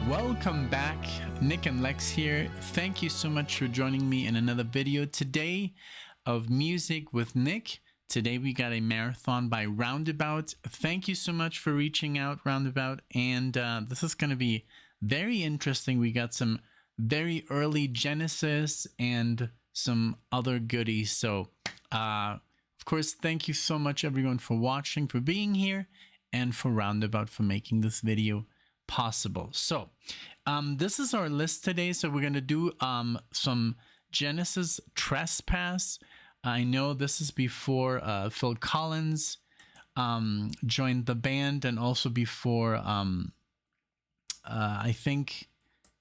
Welcome back, NicknLex here. Thank you so much for joining me in another video today of Music with Nick. Today we got a marathon by Roundabout. Thank you so much for reaching out, Roundabout. And this is going to be very interesting. We got some very early Genesis and some other goodies. So, of course, thank you so much everyone for watching, for being here, and for Roundabout for making this video possible. So this is our list today. So we're going to do some Genesis Trespass. I know this is before Phil Collins joined the band, and also before I think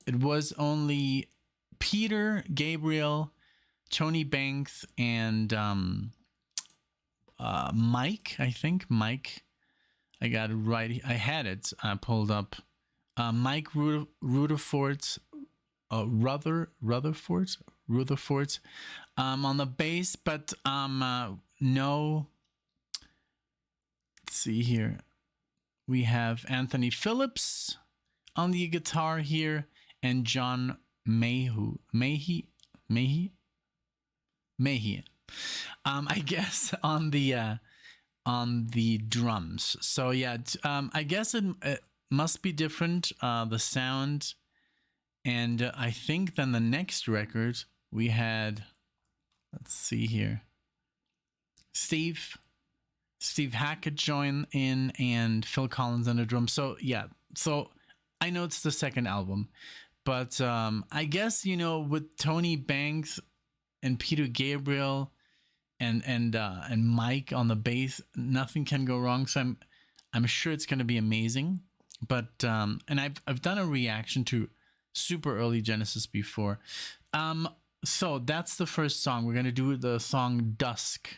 it was only Peter, Gabriel, Tony Banks, and Mike. I think Mike. I got it right. I had it pulled up. Mike Rutherford on the bass, but no. Let's see here. We have Anthony Phillips on the guitar here, and John Mayhe. I guess on the drums. So yeah, I guess it must be different, the sound. And I think then the next record we had, let's see here, Steve Hackett join in, and Phil Collins on the drums. So yeah, so I know it's the second album, but I guess, you know, with Tony Banks and Peter Gabriel and Mike on the bass, nothing can go wrong. So I'm sure it's going to be amazing. But and I've done a reaction to super early Genesis before. So that's the first song. We're going to do the song Dusk.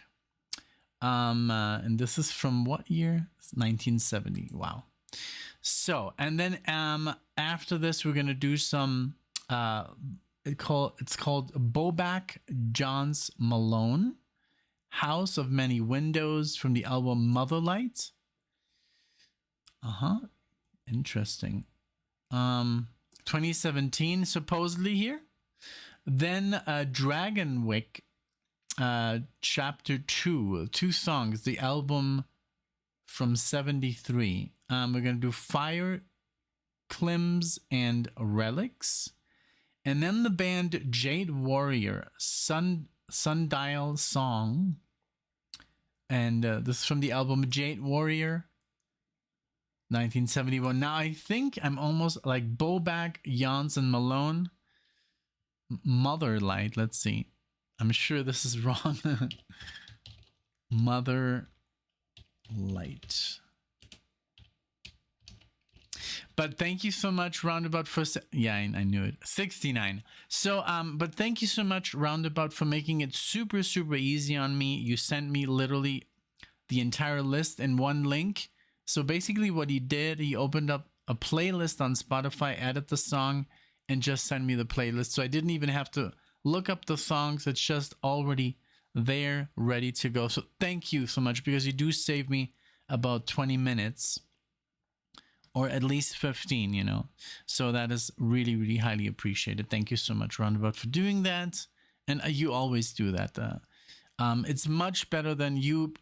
And this is from what year? 1970. Wow. So, and then after this we're going to do some it's called Bobak, Jons, Malone, House of Many Windows, from the album Motherlight. Interesting. 2017 supposedly here. Then Dragonwyck, chapter 2 songs, the album from 73. We're gonna do Fire, Clims, and Relics. And then the band Jade Warrior, Sundial song. And this is from the album Jade Warrior, 1971. Now I think I'm almost like Bobak, Jons, and Malone. Motherlight, let's see. I'm sure this is wrong. Motherlight. But thank you so much, Roundabout, for... Yeah, I knew it. 69. So, but thank you so much, Roundabout, for making it super, super easy on me. You sent me literally the entire list in one link. So basically what he did, he opened up a playlist on Spotify, added the song, and just sent me the playlist. So I didn't even have to look up the songs. It's just already there, ready to go. So thank you so much, because you do save me about 20 minutes. Or at least 15, you know. So that is really, really highly appreciated. Thank you so much, Roundabout, for doing that. And you always do that. It's much better than you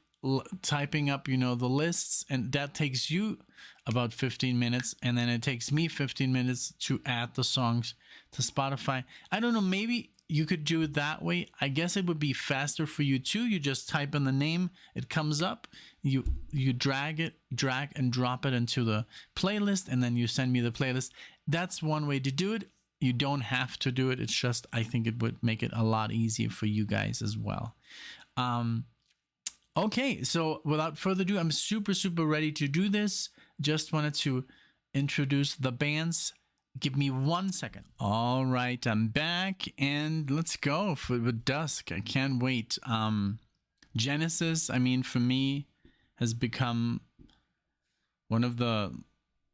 typing up, you know, the lists. And that takes you about 15 minutes. And then it takes me 15 minutes to add the songs to Spotify. I don't know, maybe you could do it that way. I guess it would be faster for you too. You just type in the name, it comes up, you drag and drop it into the playlist, and then you send me the playlist. That's one way to do it. You don't have to do it. It's just, I think it would make it a lot easier for you guys as well. Okay, so without further ado, I'm super, super ready to do this. Just wanted to introduce the bands. Give me 1 second. All right, I'm back, and let's go with Dusk. I can't wait. Genesis, I mean, for me, has become one of the,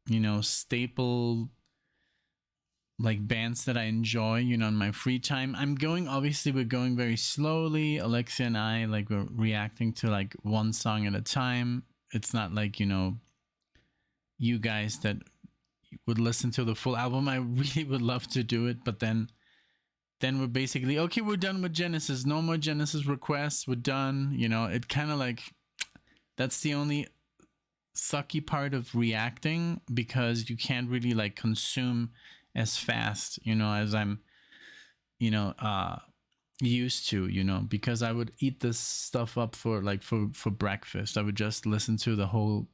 you know, staple like bands that I enjoy, you know, in my free time. Obviously we're going very slowly. Alexia and I, like, we're reacting to like one song at a time. It's not like, you know, you guys that would listen to the full album. I really would love to do it, but then we're basically, okay, we're done with Genesis. No more Genesis requests. We're done. You know, it kind of like, that's the only sucky part of reacting, because you can't really like consume as fast, you know, as I'm, you know, used to, you know, because I would eat this stuff up for like for breakfast. I would just listen to the whole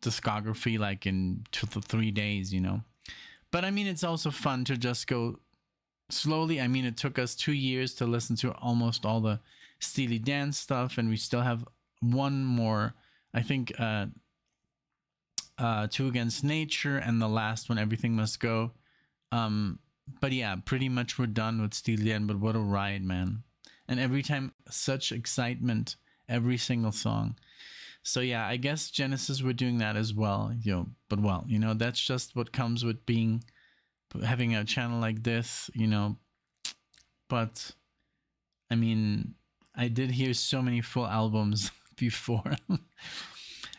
discography like in 2 to 3 days, you know. But I mean, it's also fun to just go slowly. I mean, it took us 2 years to listen to almost all the Steely Dan stuff, and we still have one more, I think, Two Against Nature, and the last one, Everything Must Go. But yeah, pretty much we're done with Steely Dan. But what a ride, man. And every time, such excitement, every single song. So yeah, I guess Genesis were doing that as well, you know. But well, you know, that's just what comes with having a channel like this, you know. But I mean, I did hear so many full albums before.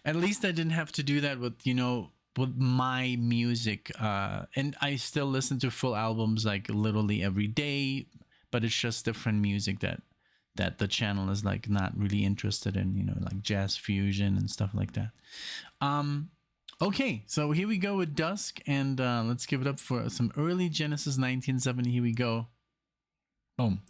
At least I didn't have to do that with, you know, with my music. And I still listen to full albums like literally every day, but it's just different music that the channel is like not really interested in, you know, like jazz fusion and stuff like that. Okay, so here we go with Dusk, and let's give it up for some early Genesis 1970. Here we go. Boom.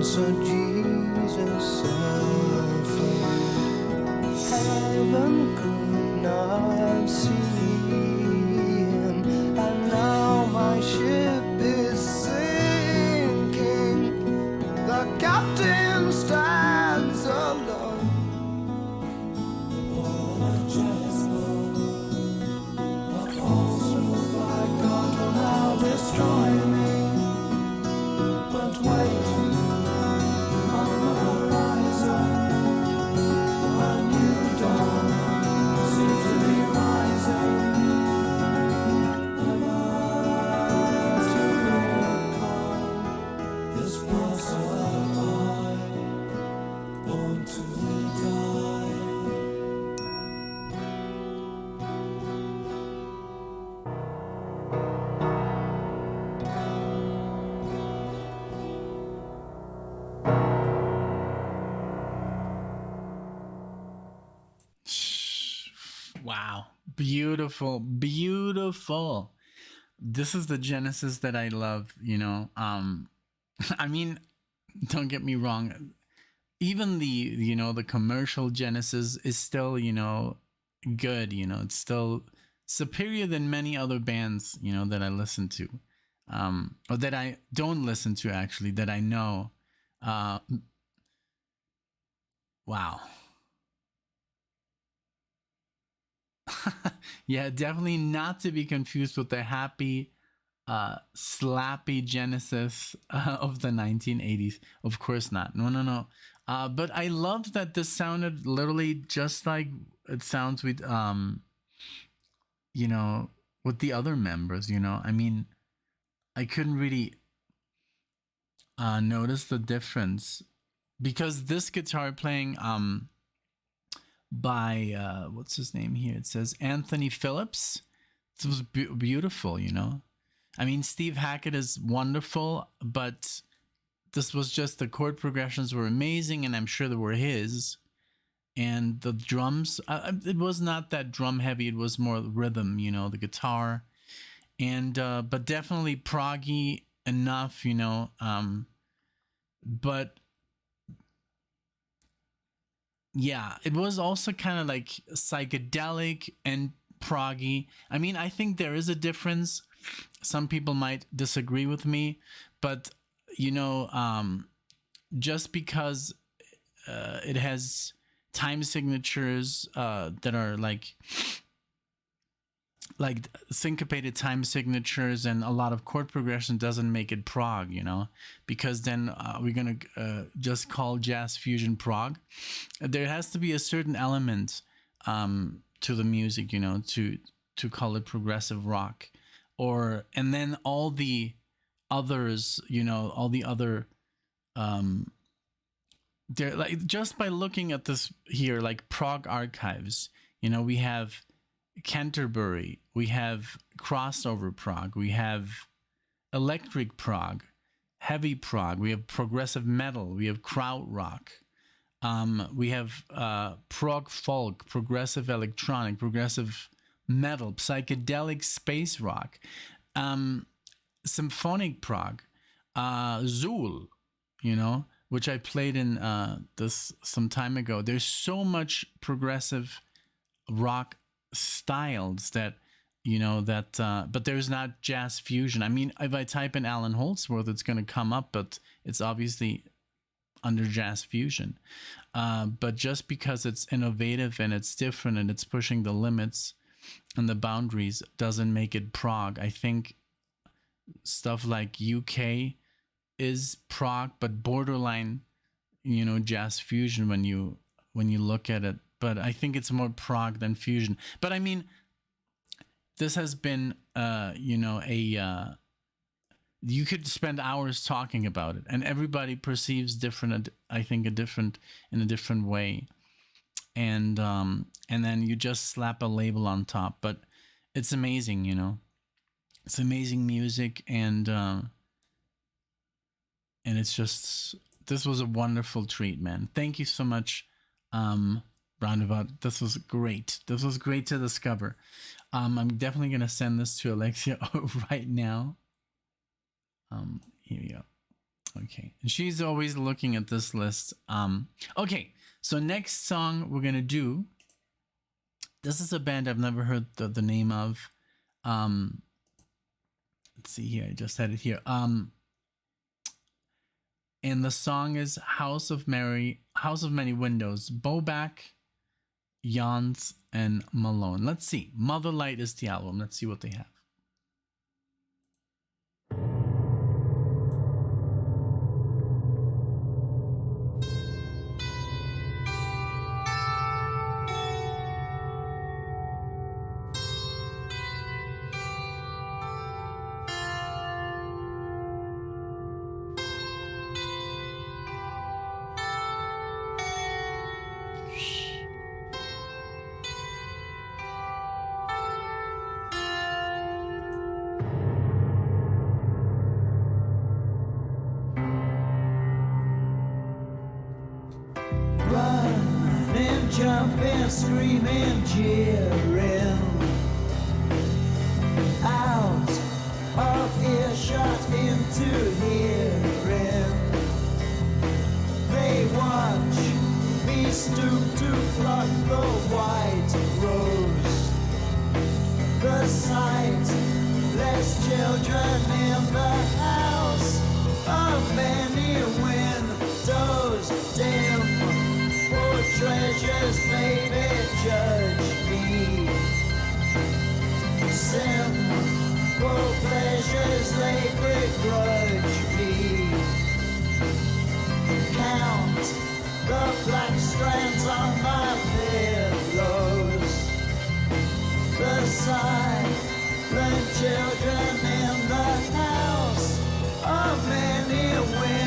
So Jesus suffered, heaven could not see him, and now my ship is sinking. The destroy me, but wait on the horizon. A new dawn seems to be rising. Never to recall this passerby, born to die. Wow. Beautiful. Beautiful. This is the Genesis that I love, you know. I mean, don't get me wrong. Even the, you know, the commercial Genesis is still, you know, good, you know. It's still superior than many other bands, you know, that I listen to. Or that I don't listen to, actually, that I know. Wow. Yeah, definitely not to be confused with the happy, slappy Genesis of the 1980s. Of course not. No, no, no. But I loved that this sounded literally just like it sounds with, you know, with the other members. You know, I mean, I couldn't really notice the difference because this guitar playing, by what's his name here? It says Anthony Phillips. It was beautiful, you know. I mean, Steve Hackett is wonderful, but this was just the chord progressions were amazing, and I'm sure they were his. And the drums, it was not that drum heavy. It was more rhythm, you know, the guitar, and but definitely proggy enough, you know. But yeah, it was also kind of like psychedelic and proggy. I mean, I think there is a difference. Some people might disagree with me, but you know, just because it has time signatures that are like syncopated time signatures and a lot of chord progression doesn't make it prog, you know, because then we're gonna just call jazz fusion prog. There has to be a certain element to the music, you know, to call it progressive rock, or and then all the others, you know, all the other they're like, just by looking at this here, like prog archives, you know, we have Canterbury, we have crossover prog, we have electric prog, heavy prog, we have progressive metal, we have krautrock, we have prog folk, progressive electronic, progressive metal, psychedelic space rock, symphonic prog, Zool, you know, which I played in this some time ago. There's so much progressive rock styles that, you know, that but there's not jazz fusion. I mean, if I type in Alan Holdsworth, it's going to come up, but it's obviously under jazz fusion. But just because it's innovative and it's different and it's pushing the limits and the boundaries doesn't make it prog. I think stuff like UK is prog, but borderline, you know, jazz fusion when you look at it. But I think it's more prog than fusion. But I mean, this has been, you know, you could spend hours talking about it, and everybody perceives different. I think in a different way, and then you just slap a label on top. But it's amazing, you know. It's amazing music, and it's just, this was a wonderful treat, man. Thank you so much, Roundabout. This was great. This was great to discover. I'm definitely gonna send this to Alexia right now. Here we go. Okay, and she's always looking at this list. Okay, so next song we're gonna do. This is a band I've never heard the name of. Let's see here. I just had it here. And the song is House of Many Windows. Bobak, Jons, and Malone. Let's see. Motherlight is the album. Let's see what they have. jumping, screaming, jeering, out of earshot into hearing. They watch me stoop to pluck the white rose. The sight, less children in the house of many windows dim. For treasures, baby, judge me. Simple pleasures, they begrudge me. Count the black strands on my pillows. The silent children in the house of many windows.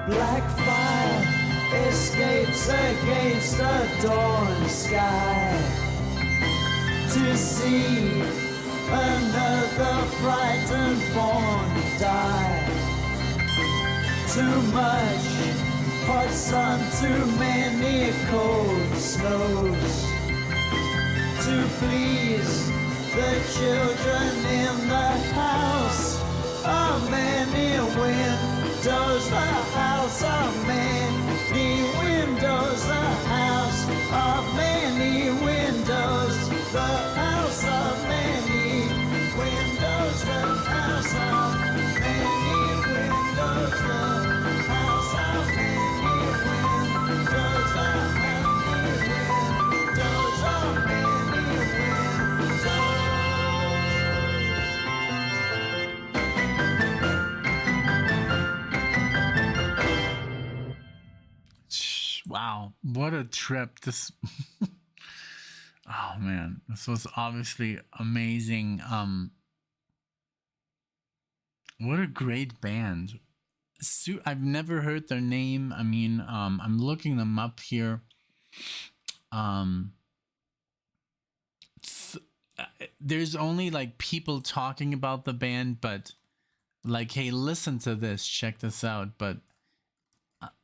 Black fire escapes against the dawn sky to see another frightened fawn die. Too much hot sun, too many cold snows to please the children in the house of many windows, the house of many windows, the house of many windows, the house of many windows, the house of many windows, the house of many windows, the many windows of many windows. Wow, what a trip. This oh man, this was obviously amazing. What a great band. I've never heard their name. I mean, I'm looking them up here. There's only like people talking about the band, but like, hey, listen to this, check this out, but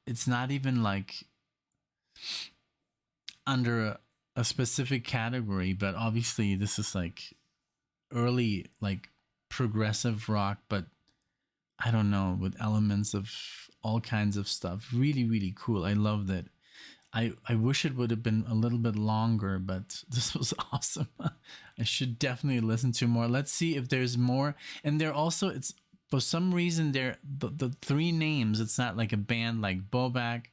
it's not even like under a specific category. But obviously this is like early like progressive rock, but I don't know, with elements of all kinds of stuff. Really, really cool. I loved it. I wish it would have been a little bit longer, but this was awesome. I should definitely listen to more. Let's see if there's more. And they're also, it's for some reason they're the three names. It's not like a band like Bobak,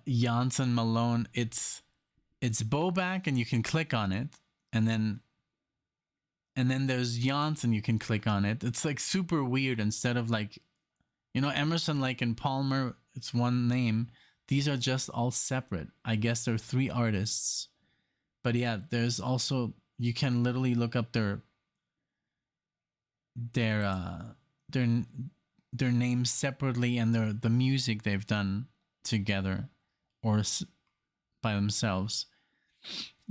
Jons and Malone. It's Bobak, and you can click on it, and then there's Jons, and you can click on it. It's like super weird. Instead of like, you know, Emerson, Lake and Palmer, it's one name. These are just all separate. I guess there are three artists. But yeah, there's also, you can literally look up their names separately, and the music they've done together or by themselves.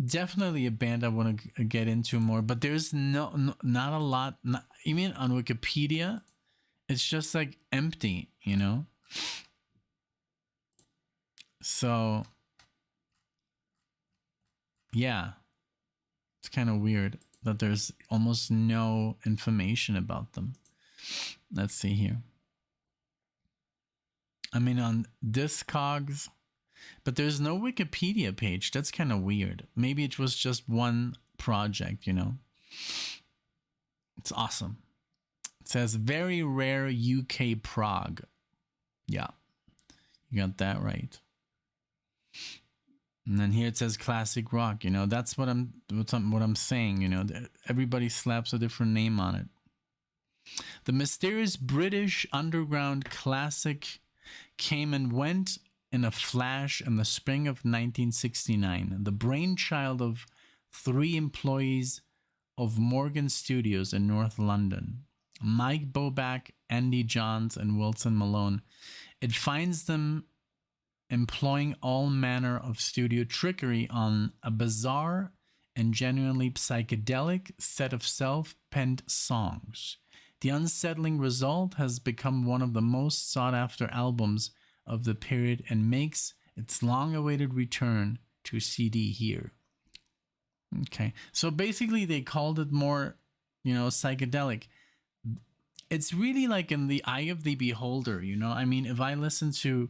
Definitely a band I want to get into more, but there's not a lot. Even on Wikipedia, it's just like empty, you know? So yeah, it's kind of weird that there's almost no information about them. Let's see here. I mean, on Discogs, but there's no Wikipedia page. That's kind of weird. Maybe it was just one project, you know. It's awesome. It says very rare UK prog. Yeah, you got that right. And then here it says classic rock. You know, that's what I'm saying. You know, everybody slaps a different name on it. The mysterious British underground classic came and went in a flash in the spring of 1969. The brainchild of 3 employees of Morgan Studios in North London, Mike Bobak, Andy Jons, and Wilson Malone. It finds them employing all manner of studio trickery on a bizarre and genuinely psychedelic set of self-penned songs. The unsettling result has become one of the most sought-after albums of the period and makes its long-awaited return to CD here. Okay, so basically they called it more, you know, psychedelic. It's really like in the eye of the beholder, you know. I mean, if I listen to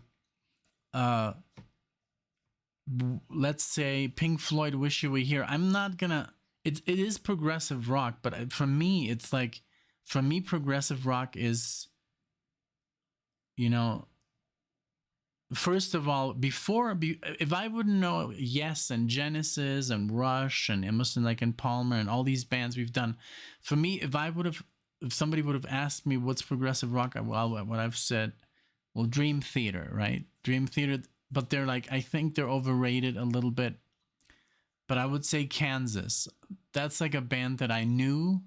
let's say Pink Floyd, Wish You Were Here, I'm not gonna, it is progressive rock, but for me it's like, for me progressive rock is, you know, first of all, if I wouldn't know Yes and Genesis and Rush and Emerson, Lake and Palmer and all these bands we've done, for me, if somebody would have asked me what's progressive rock, well, what I've said, well, Dream Theater, right? Dream Theater, but they're like, I think they're overrated a little bit. But I would say Kansas. That's like a band that I knew.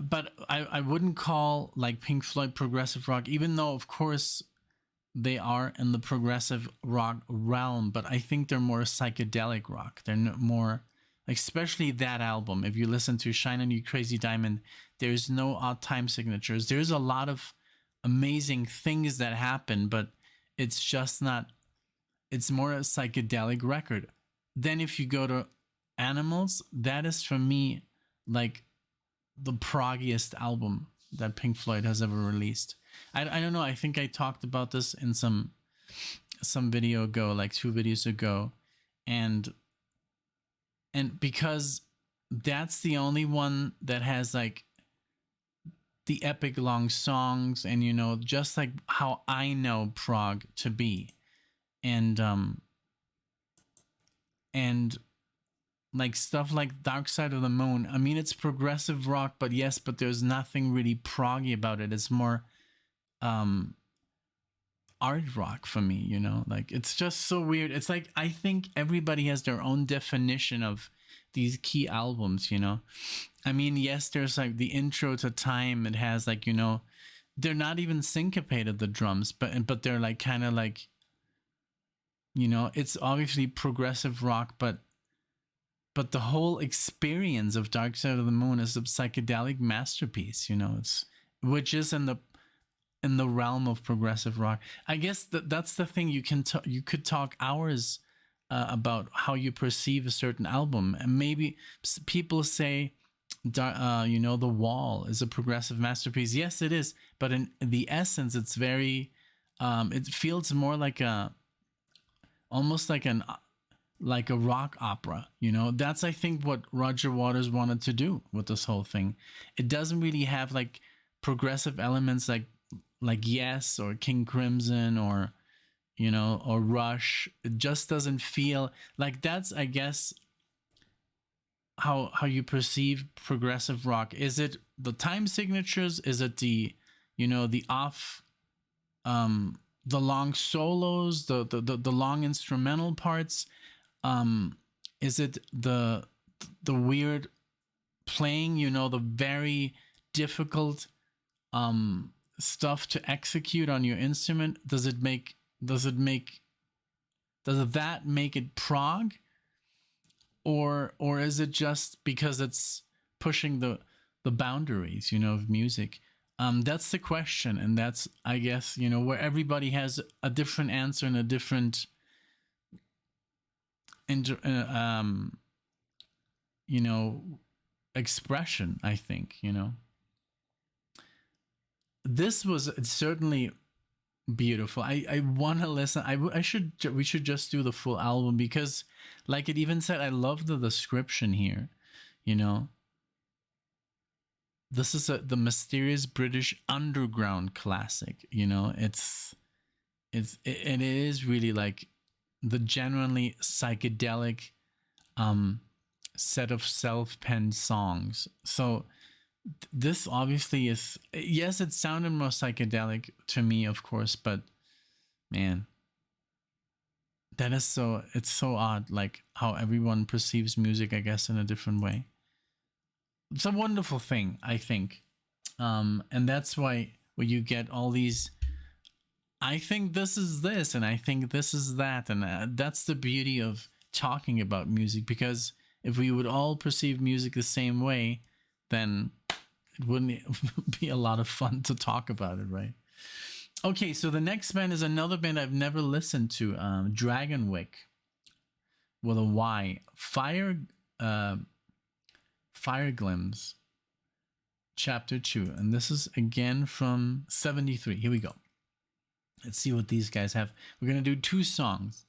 But I wouldn't call like Pink Floyd progressive rock, even though of course they are in the progressive rock realm, but I think they're more psychedelic rock. They're more, especially that album. If you listen to Shine On You Crazy Diamond, there's no odd time signatures. There's a lot of amazing things that happen, but it's just not, it's more a psychedelic record. Then if you go to Animals, that is for me like the proggiest album that Pink Floyd has ever released. I don't know, I think I talked about this in some video ago, like 2 videos ago, and because that's the only one that has like the epic long songs, and you know, just like how I know prog to be, and like stuff like Dark Side of the Moon. I mean, it's progressive rock, but yes, but there's nothing really proggy about it. It's more art rock for me, you know. Like, it's just so weird. It's like, I think everybody has their own definition of these key albums, you know. I mean, yes, there's like the intro to Time. It has like, you know, they're not even syncopated, the drums, but they're like kind of like, you know, it's obviously progressive rock, but the whole experience of Dark Side of the Moon is a psychedelic masterpiece, you know. It's, which is in the realm of progressive rock. I guess that's the thing. You could talk hours about how you perceive a certain album, and maybe people say, you know, The Wall is a progressive masterpiece. Yes, it is, but in the essence, it's very, it feels more like almost like a rock opera, you know. That's, I think, what Roger Waters wanted to do with this whole thing. It doesn't really have like progressive elements like Yes or King Crimson or, you know, or Rush. It just doesn't feel like that's, I guess, how you perceive progressive rock. Is it the time signatures? Is it the, you know, the off, the long solos, the long instrumental parts? Is it the weird playing, you know, the very difficult stuff to execute on your instrument? Does that make it prog, or is it just because it's pushing the boundaries, you know, of music? That's the question, and that's, I guess, you know, where everybody has a different answer and a different you know, expression, I think, you know. this was certainly beautiful. I want to listen. We should just do the full album, because like it even said, I love the description here, you know. This is the mysterious British underground classic, you know. It is really like the genuinely psychedelic set of self-penned songs. So this obviously is, yes, it sounded more psychedelic to me, of course, but man, that is so, it's so odd, like how everyone perceives music, I guess, in a different way. It's a wonderful thing, I think. And that's why when you get all these, I think this is this, and I think this is that, and that's the beauty of talking about music, because if we would all perceive music the same way, then it wouldn't be a lot of fun to talk about it, right? Okay, so the next band is another band I've never listened to, Dragonwyck, with a Y. Fire Glims, Chapter 2, and this is again from 73. Here we go. Let's see what these guys have. We're gonna do 2 songs.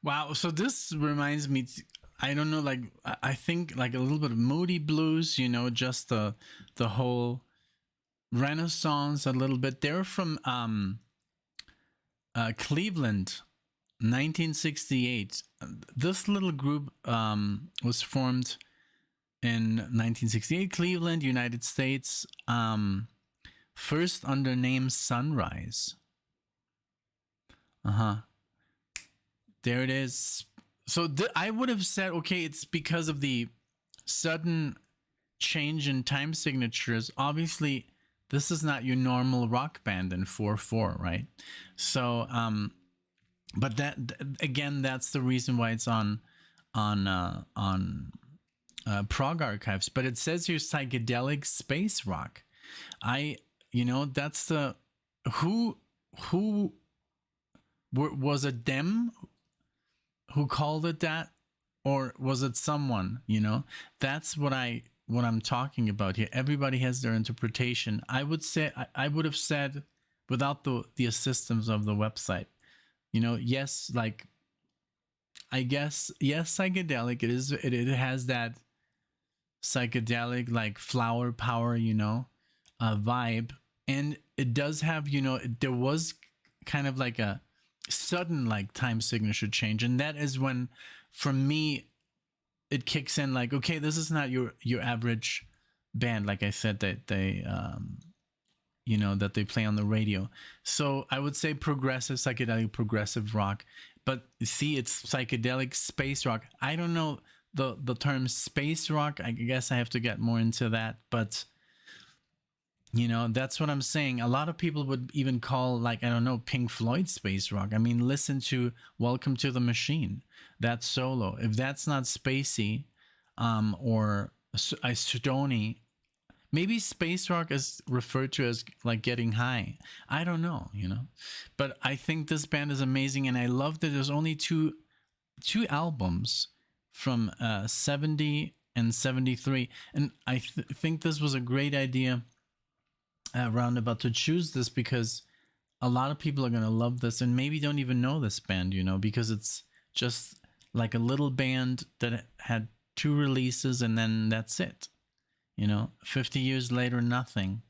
Wow, so this reminds me, I don't know, like I think like a little bit of Moody Blues, you know, just the whole Renaissance a little bit. They're from Cleveland, 1968. This little group was formed in 1968, Cleveland, United States, first under name Sunrise. There it is. So I would have said, okay, it's because of the sudden change in time signatures. Obviously, this is not your normal rock band in 4/4, right? So, but that again, that's the reason why it's on PROG archives. But it says here psychedelic space rock. That's the who Was it them who called it that, or was it someone? You know, that's what I'm talking about here. Everybody has their interpretation. I would say I would have said without the assistance of the website. You know, yes, like I guess yes, psychedelic. It has that psychedelic like flower power, you know, vibe, and it does have, you know, there was kind of like a sudden like time signature change, and that is when, for me, it kicks in. Like, okay, this is not your average band, like I said, that they you know, that they play on the radio. So I would say progressive, psychedelic, progressive rock. But see, it's psychedelic space rock. I don't know the term space rock. I guess I have to get more into that. But, you know, that's what I'm saying. A lot of people would even call, like, I don't know, Pink Floyd space rock. I mean, listen to Welcome to the Machine. That solo. If that's not spacey, or stony, maybe space rock is referred to as like getting high. I don't know, you know. But I think this band is amazing, and I love that there's only two albums from 70 and 73. And I think this was a great idea, Roundabout, to choose this, because a lot of people are going to love this and maybe don't even know this band, you know, because it's just like a little band that had 2 releases and then that's it. You know, 50 years later, nothing.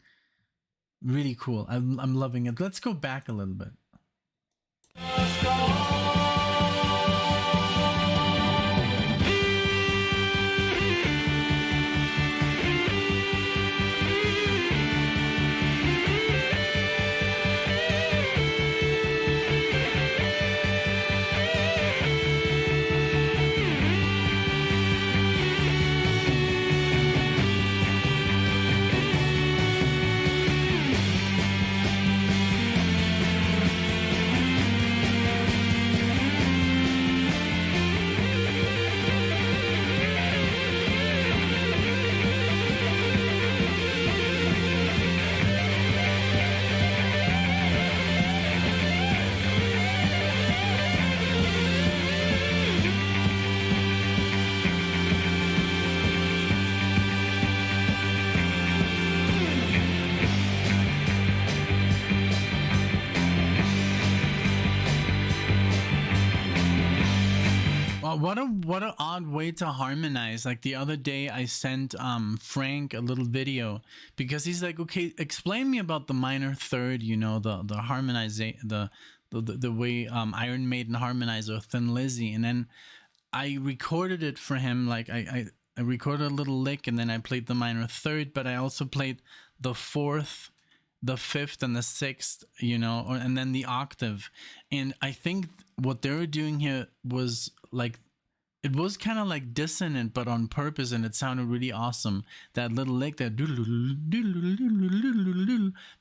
Really cool. I'm loving it. Let's go back a little bit. What a odd way to harmonize. Like the other day I sent Frank a little video because he's like, okay, explain me about the minor third, you know, the harmonization, the way Iron Maiden harmonized or Thin Lizzy. And then I recorded it for him. Like I recorded a little lick and then I played the minor third, but I also played the fourth, the fifth, and the sixth, you know, and then the octave. And I think what they were doing here was like, it was kind of like dissonant, but on purpose, and it sounded really awesome. That little lick, that,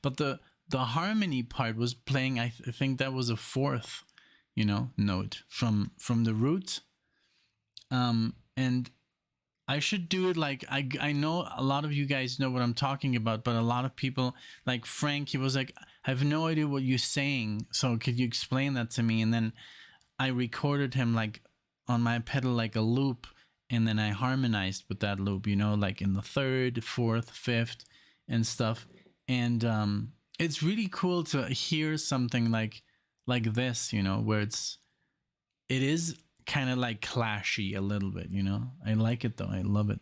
but the harmony part was playing. I think that was a fourth, you know, note from the root. And I should do it like I know a lot of you guys know what I'm talking about, but a lot of people, like Frank, he was like, I have no idea what you're saying, so could you explain that to me? And then I recorded him like on my pedal like a loop, and then I harmonized with that loop, you know, like in the third, fourth, fifth, and stuff. And it's really cool to hear something like this, you know, where it is kind of like clashy a little bit, you know. I like it though. I love it.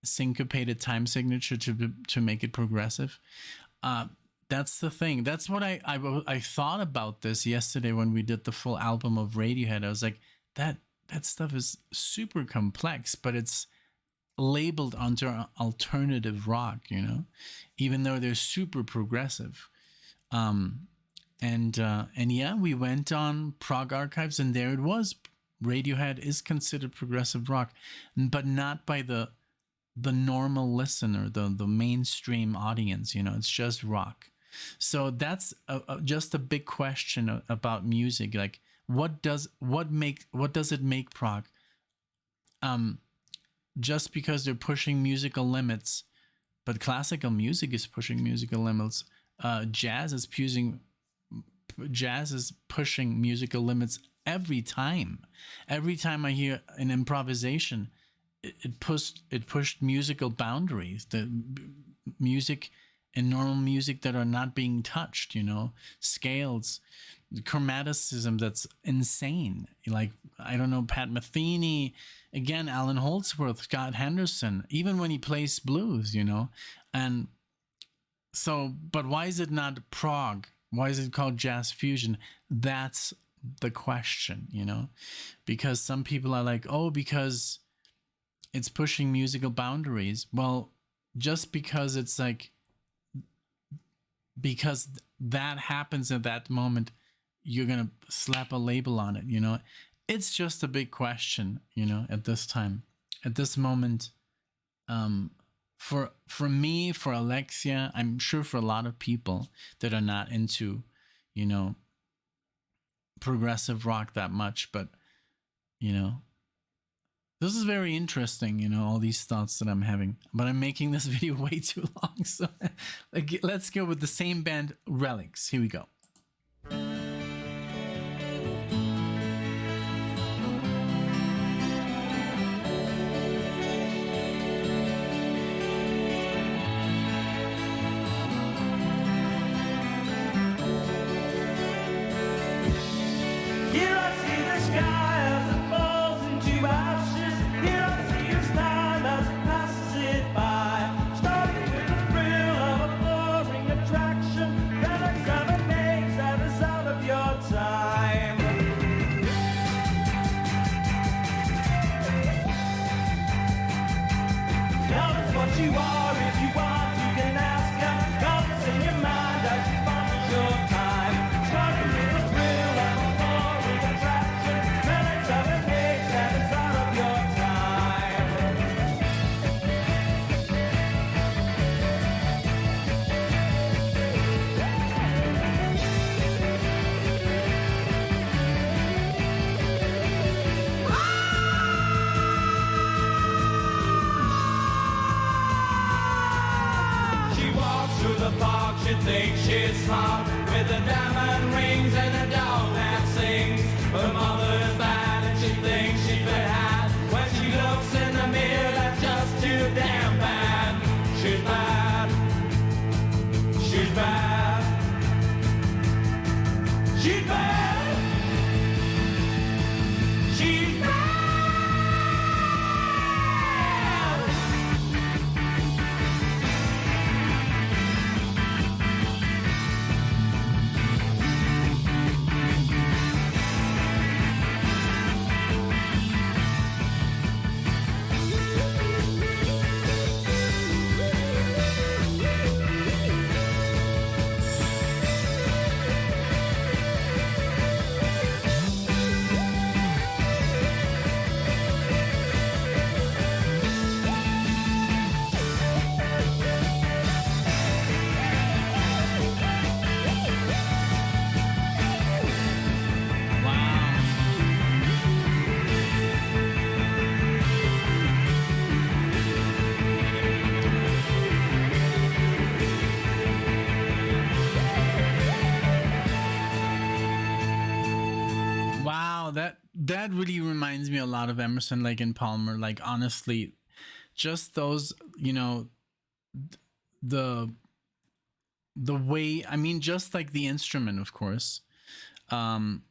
syncopated time signature to make it progressive. Uh, that's the thing. That's what I thought about this yesterday when we did the full album of Radiohead. I was like, that stuff is super complex, but it's labeled under alternative rock, you know, even though they're super progressive. And yeah, we went on Prog Archives, and there it was. Radiohead is considered progressive rock, but not by the normal listener, the mainstream audience. You know, it's just rock. So that's just a big question about music. Like, what does it make prog? Just because they're pushing musical limits, but classical music is pushing musical limits. Jazz is pushing musical limits every time. Every time I hear an improvisation, it pushed musical boundaries. The music and normal music that are not being touched, you know, scales, chromaticism that's insane. Like, I don't know, Pat Metheny, again, Alan Holdsworth, Scott Henderson, even when he plays blues, you know. And so, but why is it not prog? Why is it called jazz fusion? That's the question, you know, because some people are like, oh, because it's pushing musical boundaries. Well, just because it's like, because that happens at that moment, you're going to slap a label on it, you know. It's just a big question, you know, at this time, at this moment. For me, for Alexia, I'm sure for a lot of people that are not into, you know, progressive rock that much, but, you know, this is very interesting, you know, all these thoughts that I'm having, but I'm making this video way too long. So like, let's go with the same band, Relics. Here we go. Here I see the sky as it falls into ashes. Here I see its time as it passes it by. Starting with the thrill of a boring attraction. Relics of a maze that is out of your time. Now that's what you are. If you want, you can ask him. Comments in your mind as you finish your time. Starting with the thrill of a boring attraction. Relics of a maze that is out of your time. She walks through the park, she thinks she's smart, with the diamond rings and a dog that sings. Her mother's bad and she thinks she's bad. When she looks in the mirror, that's just too damn bad. She's bad. She's bad. She's bad. She's bad. Wow, that really reminds me a lot of Emerson, Lake and Palmer. Like, honestly, just those, you know, the way, I mean, just like the instrument, of course, and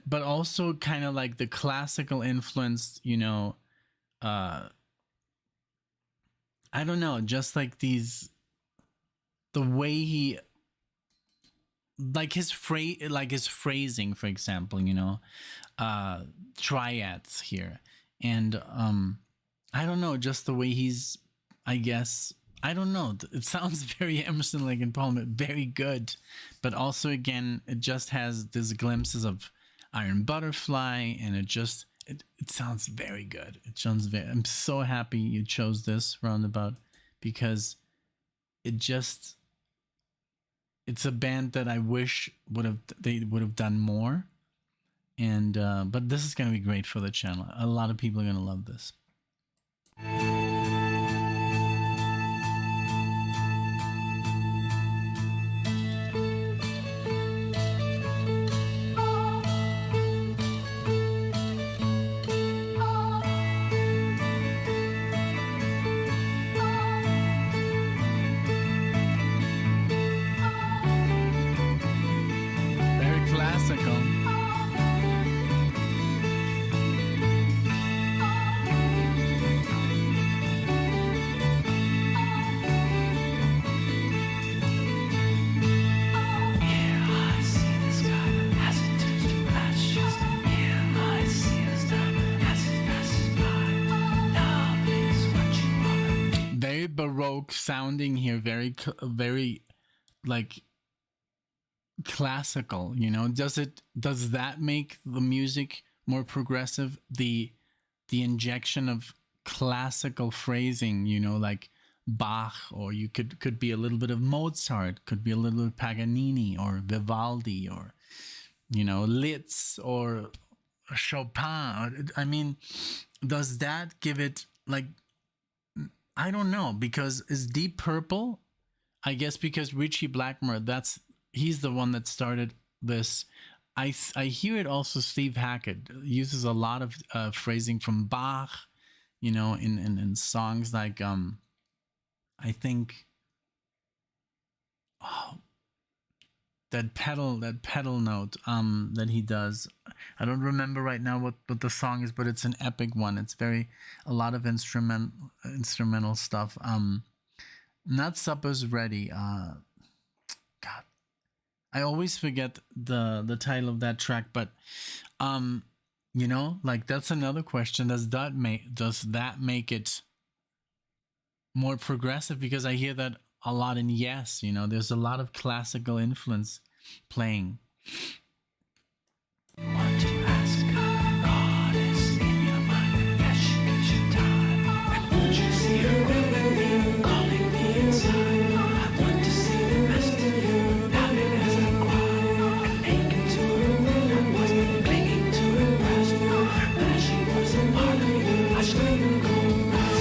but also kind of like the classical influence, you know, I don't know, just like these, the way he, like his phrase, like his phrasing, for example, you know, uh triads here. And I don't know, just the way he's, I guess, I don't know, it sounds very Emerson, Lake and Palmer, very good. But also again, it just has these glimpses of Iron Butterfly, and it sounds very good. It sounds very, I'm so happy you chose this roundabout, because it just, it's a band that I wish they would have done more. And but this is gonna be great for the channel. A lot of people are gonna love this. Very classical. Very baroque sounding here, very like classical, you know. Does that make the music more progressive? The injection of classical phrasing, you know, like Bach, or you could be a little bit of Mozart, could be a little bit of Paganini or Vivaldi, or you know, Liszt or Chopin. I mean, does that give it like, I don't know, because is Deep Purple, I guess because Richie Blackmore, he's the one that started this. I hear it also. Steve Hackett uses a lot of phrasing from Bach, you know, in songs like I think, oh, that pedal note that he does. I don't remember right now what the song is, but it's an epic one. It's very, a lot of instrumental stuff. Not Supper's Ready. God, I always forget the title of that track, but you know, like that's another question. Does that make it more progressive? Because I hear that a lot in Yes, you know, there's a lot of classical influence playing. Want to ask God is in your mind, that she gives you time. And won't you see her calling me, calling me inside? I want to see the best of you, laughing as I cry, and naked to her when I was clinging to her breast. When she was a part of me, I screamed and go rest.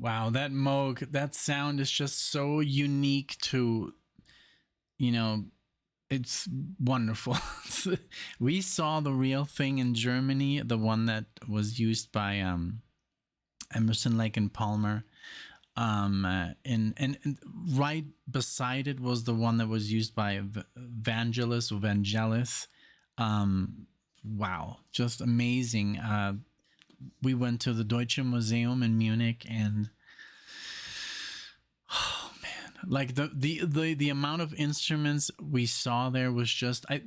Wow, that Moog, that sound is just so unique to, you know, it's wonderful. We saw the real thing in Germany, the one that was used by Emerson, Lake and Palmer. And right beside it was the one that was used by Vangelis. Wow, just amazing. We went to the Deutsche Museum in Munich, and oh man, like the amount of instruments we saw there was just I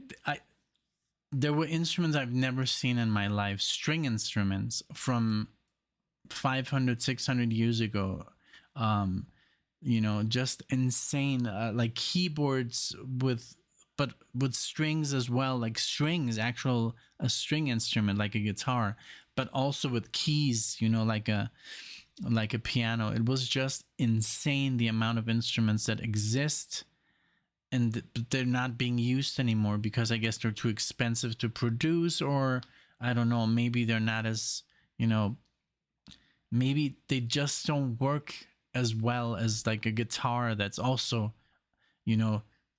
there were instruments I've never seen in my life, string instruments from 500 600 years ago. Just insane, like keyboards but with strings as well, like strings, actual a string instrument like a guitar, but also with keys, like a piano. It was just insane, the amount of instruments that exist, and they're not being used anymore because I guess they're too expensive to produce, or I don't know, maybe they're not as, maybe they just don't work as well as like a guitar that's also,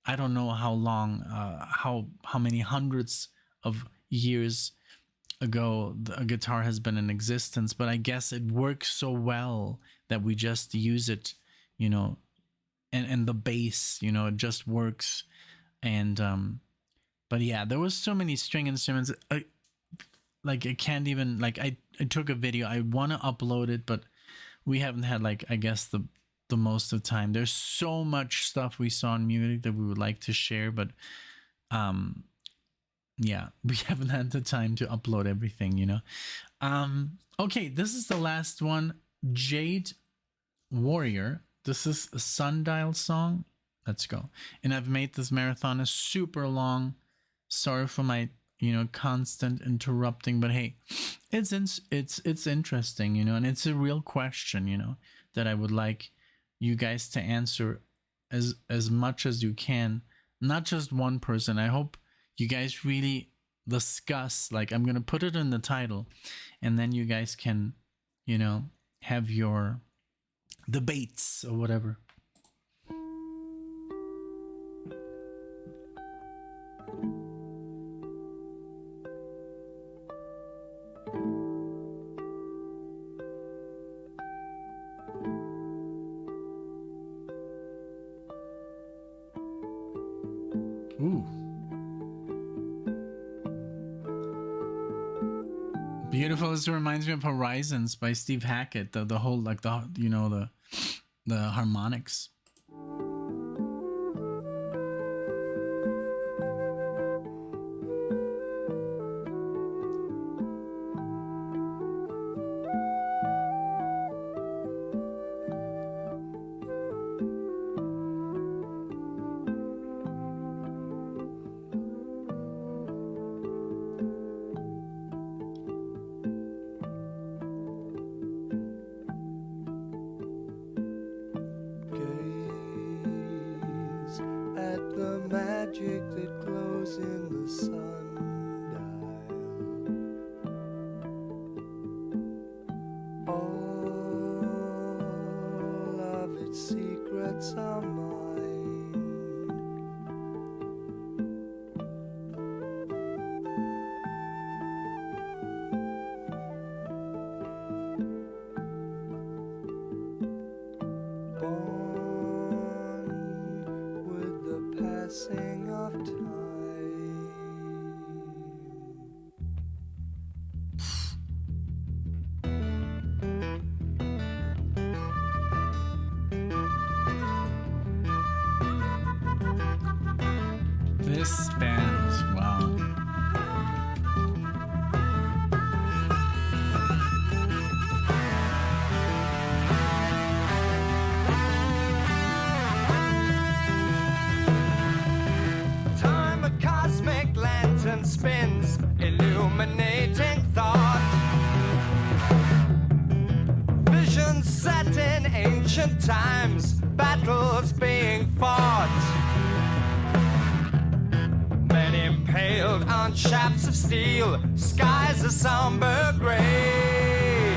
I don't know how long, how many hundreds of years ago a guitar has been in existence, but I guess it works so well that we just use it, and the bass, it just works. And but yeah, there was so many string instruments. Like I can't even, like I took a video, I want to upload it, but we haven't had, like, I guess the most of the time. There's so much stuff we saw in Munich that we would like to share, but yeah, we haven't had the time to upload everything. Okay, this is the last one. Jade Warrior. This is a Sundial song. Let's go. And I've made this marathon a super long. Sorry for my constant interrupting, but hey, it's interesting, and it's a real question, that I would like you guys to answer as much as you can, not just one person. I hope you guys really discuss, like, I'm gonna put it in the title, and then you guys can have your debates or whatever. Ooh. Beautiful. This reminds me of Horizons by Steve Hackett. The whole, like, the harmonics. Magic that glows in the sundial. All of its secrets are mine. Born with the passing of time. This band, wow. Time a cosmic lantern spins, illuminating thought. Visions set in ancient times, battles being fought. Men impaled on shafts of steel, skies a somber gray.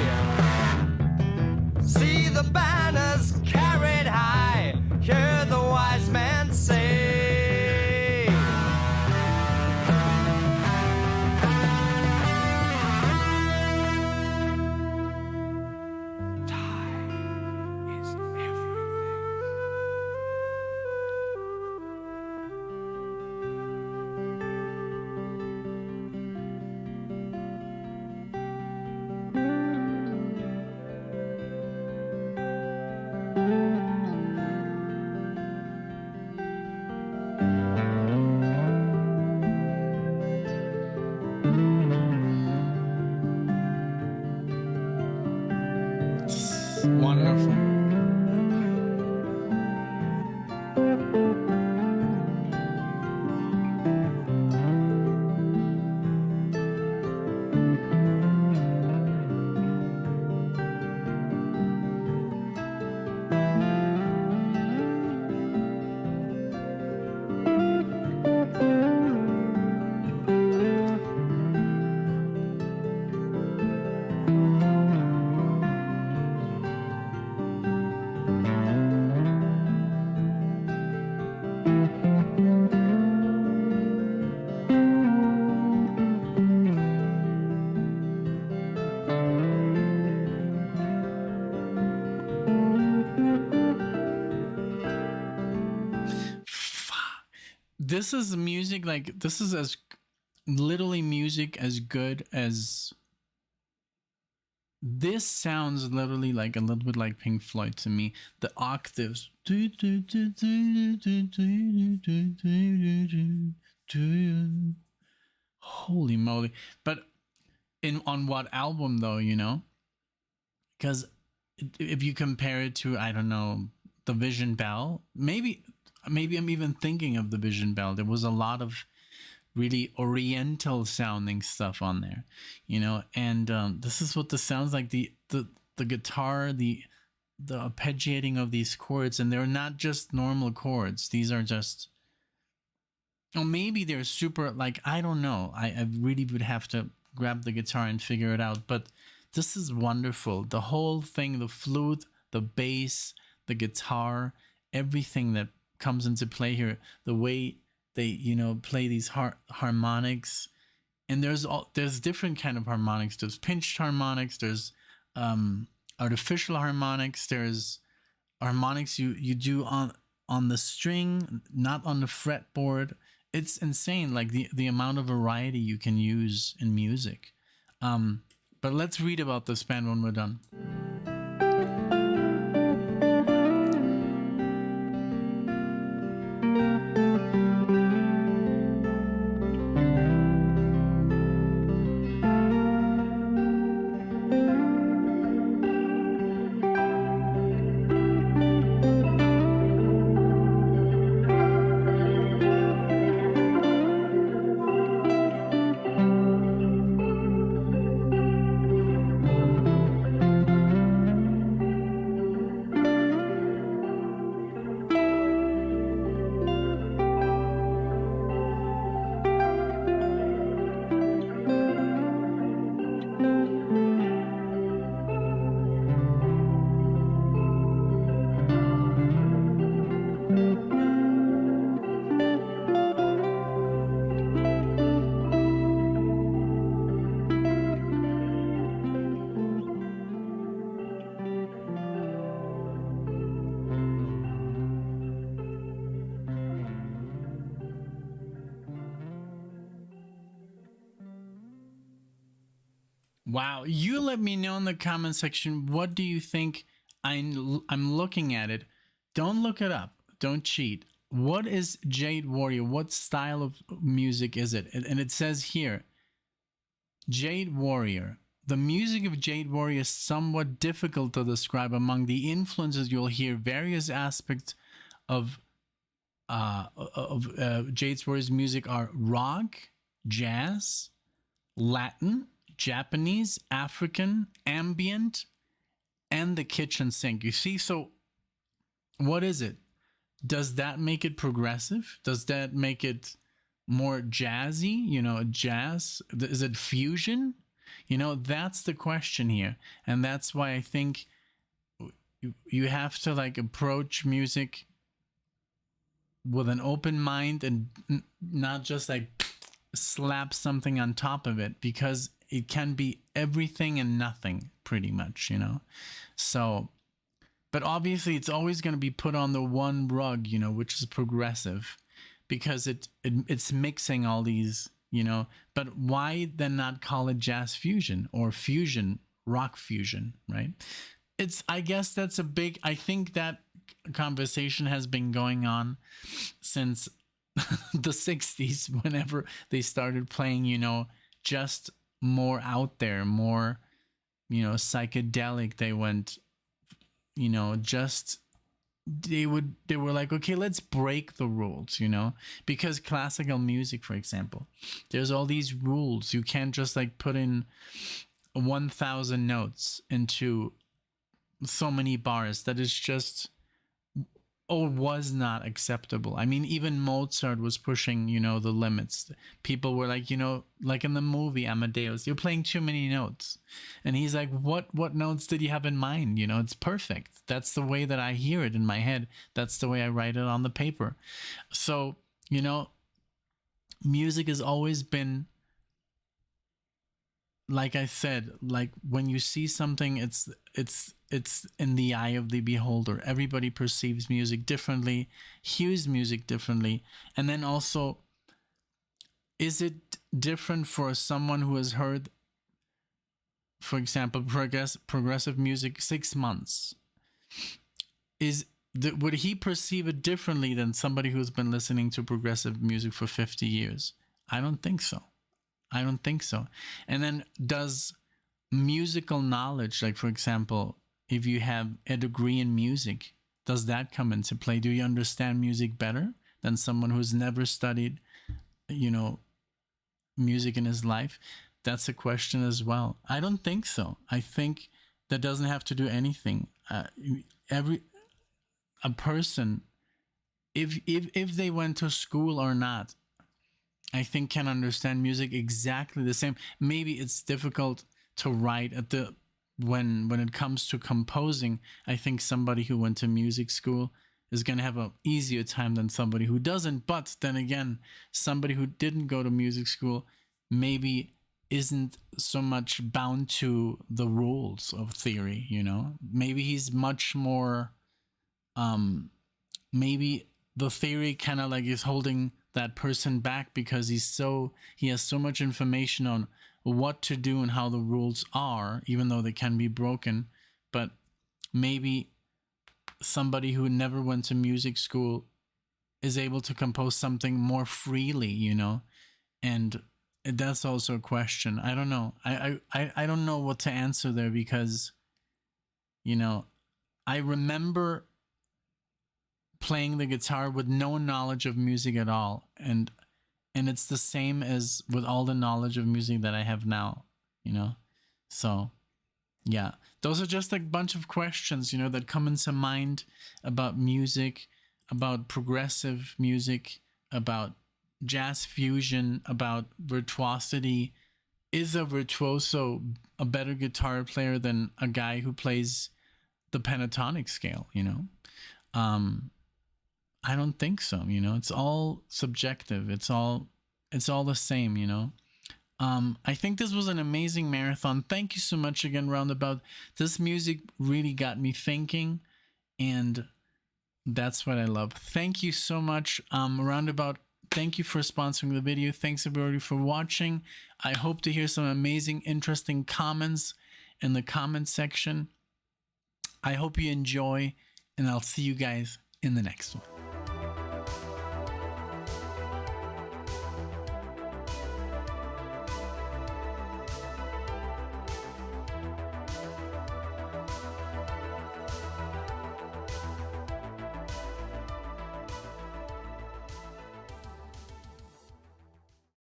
See the banners carried high, hear the wise men say. Time is this is music, like this is as literally music as good as this sounds literally like a little bit like Pink Floyd to me. The octaves. Holy moly. But in on what album though, you know? Because if you compare it to, I don't know, the Vision Bell, maybe I'm even thinking of the Vision Bell. There was a lot of really oriental sounding stuff on there, you know, and this is what this sounds like, the guitar, the arpeggiating of these chords, and they're not just normal chords. These are just, or maybe they're super, like, I don't know. I really would have to grab the guitar and figure it out, but this is wonderful. The whole thing, the flute, the bass, the guitar, everything that comes into play here, the way they, you know, play these harmonics, and there's different kind of harmonics. There's pinched harmonics, there's artificial harmonics, there's harmonics you do on the string, not on the fretboard. It's insane, like the amount of variety you can use in music. But let's read about this band when we're done. Wow, you let me know in the comment section, what do you think? I'm looking at it. Don't look it up. Don't cheat. What is Jade Warrior? What style of music is it? And it says here, Jade Warrior. The music of Jade Warrior is somewhat difficult to describe. Among the influences, you'll hear various aspects of Jade Warrior's music are rock, jazz, Latin, Japanese, African, ambient, and the kitchen sink. You see, so what is it? Does that make it progressive? Does that make it more jazzy? You know, jazz? Is it fusion? You know, that's the question here. And that's why I think you have to like approach music with an open mind and not just like slap something on top of it, because it can be everything and nothing pretty much, you know. So, but obviously it's always going to be put on the one rug, you know, which is progressive, because it's mixing all these, you know. But why then not call it jazz fusion or fusion, rock fusion, right? I guess that's I think that conversation has been going on since the 60s, whenever they started playing, you know, just more out there, more, you know, psychedelic. They went, you know, just they were like, okay, let's break the rules, you know, because classical music, for example, there's all these rules. You can't just like put in 1,000 notes into so many bars. That is just, or was not acceptable. I mean, even Mozart was pushing, you know, the limits. People were like, you know, like in the movie Amadeus, you're playing too many notes. And he's like, what notes did you have in mind? You know, it's perfect. That's the way that I hear it in my head. That's the way I write it on the paper. So, you know, music has always been like I said, like when you see something, it's in the eye of the beholder. Everybody perceives music differently, hears music differently, and then also, is it different for someone who has heard, for example, progressive music 6 months? Would he perceive it differently than somebody who's been listening to progressive music for 50 years? I don't think so. I don't think so. And then does musical knowledge, like for example, if you have a degree in music, does that come into play? Do you understand music better than someone who's never studied, music in his life? That's a question as well. I don't think so. I think that doesn't have to do anything. A person, if they went to school or not, I think can understand music exactly the same. Maybe it's difficult to write when it comes to composing. I think somebody who went to music school is going to have an easier time than somebody who doesn't. But then again, somebody who didn't go to music school maybe isn't so much bound to the rules of theory, Maybe he's much more, maybe the theory kind of like is holding that person back because he has so much information on what to do and how the rules are, even though they can be broken. But maybe somebody who never went to music school is able to compose something more freely, and that's also a question. I don't know. I don't know what to answer there because, I remember playing the guitar with no knowledge of music at all, and it's the same as with all the knowledge of music that I have now, so yeah, those are just a bunch of questions that come into mind about music, about progressive music, about jazz fusion, about virtuosity. Is a virtuoso a better guitar player than a guy who plays the pentatonic scale? I don't think so. It's all subjective. It's all the same. I think this was an amazing marathon. Thank you so much again, Roundabout. This music really got me thinking, and that's what I love. Thank you so much, Roundabout. Thank you for sponsoring the video. Thanks everybody for watching. I hope to hear some amazing, interesting comments in the comment section. I hope you enjoy, and I'll see you guys in the next one.